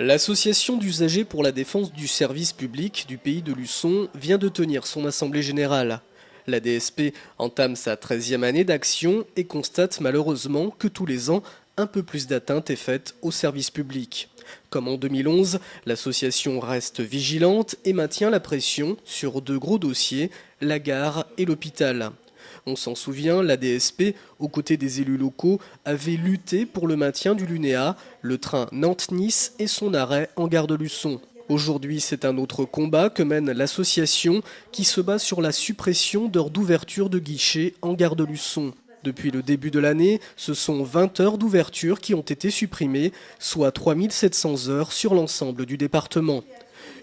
L'association d'usagers pour la défense du service public du pays de Luçon vient de tenir son assemblée générale. La DSP entame sa 13e année d'action et constate malheureusement que tous les ans, un peu plus d'atteinte est faite au service public. Comme en 2011, l'association reste vigilante et maintient la pression sur deux gros dossiers, la gare et l'hôpital. On s'en souvient, la DSP, aux côtés des élus locaux, avait lutté pour le maintien du Lunéa, le train Nantes-Nice et son arrêt en gare de Luçon. Aujourd'hui, c'est un autre combat que mène l'association qui se bat sur la suppression d'heures d'ouverture de guichets en gare de Luçon. Depuis le début de l'année, ce sont 20 heures d'ouverture qui ont été supprimées, soit 3700 heures sur l'ensemble du département.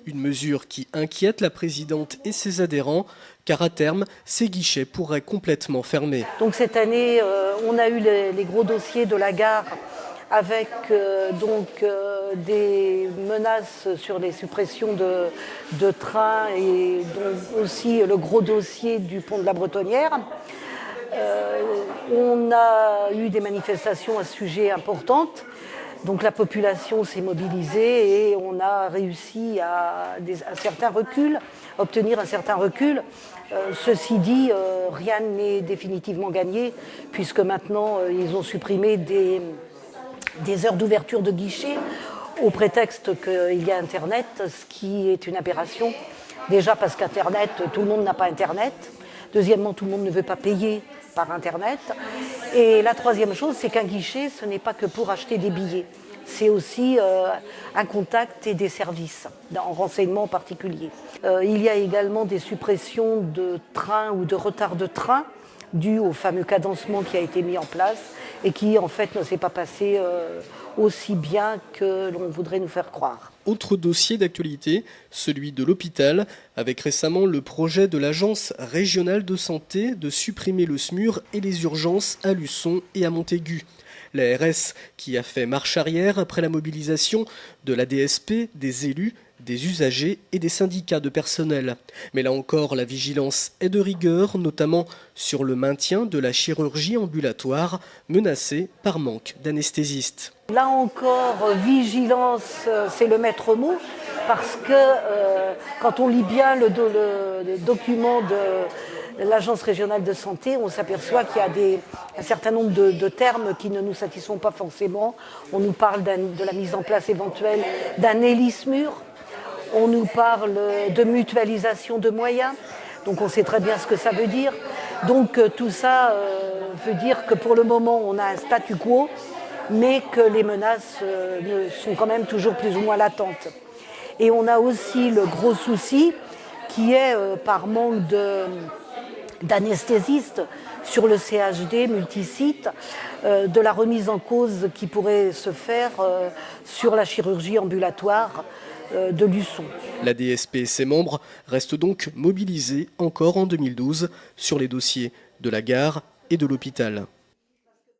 Une mesure qui inquiète la présidente et ses adhérents, car à terme, ces guichets pourraient complètement fermer. Donc cette année, on a eu les gros dossiers de la gare avec des menaces sur les suppressions de trains et donc aussi le gros dossier du pont de la Bretonnière. On a eu des manifestations à ce sujet importantes. Donc la population s'est mobilisée et on a réussi à obtenir un certain recul. Ceci dit, rien n'est définitivement gagné puisque maintenant ils ont supprimé des heures d'ouverture de guichet au prétexte qu'il y a Internet, ce qui est une aberration. Déjà parce qu'Internet, tout le monde n'a pas Internet. Deuxièmement, tout le monde ne veut pas payer par Internet. Et la troisième chose, c'est qu'un guichet, ce n'est pas que pour acheter des billets. C'est aussi un contact et des services, en renseignement en particulier. Il y a également des suppressions de trains ou de retards de train dus au fameux cadencement qui a été mis en place et qui, en fait, ne s'est pas passé aussi bien que l'on voudrait nous faire croire. Autre dossier d'actualité, celui de l'hôpital, avec récemment le projet de l'Agence régionale de santé de supprimer le SMUR et les urgences à Luçon et à Montaigu. L'ARS qui a fait marche arrière après la mobilisation de la DSP, des élus, des usagers et des syndicats de personnel. Mais là encore, la vigilance est de rigueur, notamment sur le maintien de la chirurgie ambulatoire menacée par manque d'anesthésistes. Là encore, vigilance, c'est le maître mot, parce que quand on lit bien le document de l'Agence régionale de santé, on s'aperçoit qu'il y a un certain nombre de termes qui ne nous satisfont pas forcément. On nous parle de la mise en place éventuelle d'un hélice-mur. On nous parle de mutualisation de moyens, donc on sait très bien ce que ça veut dire. Donc tout ça veut dire que pour le moment on a un statu quo, mais que les menaces sont quand même toujours plus ou moins latentes. Et on a aussi le gros souci qui est par manque d'anesthésistes sur le CHD multisite, de la remise en cause qui pourrait se faire sur la chirurgie ambulatoire de Luçon. La DSP et ses membres restent donc mobilisés encore en 2012 sur les dossiers de la gare et de l'hôpital.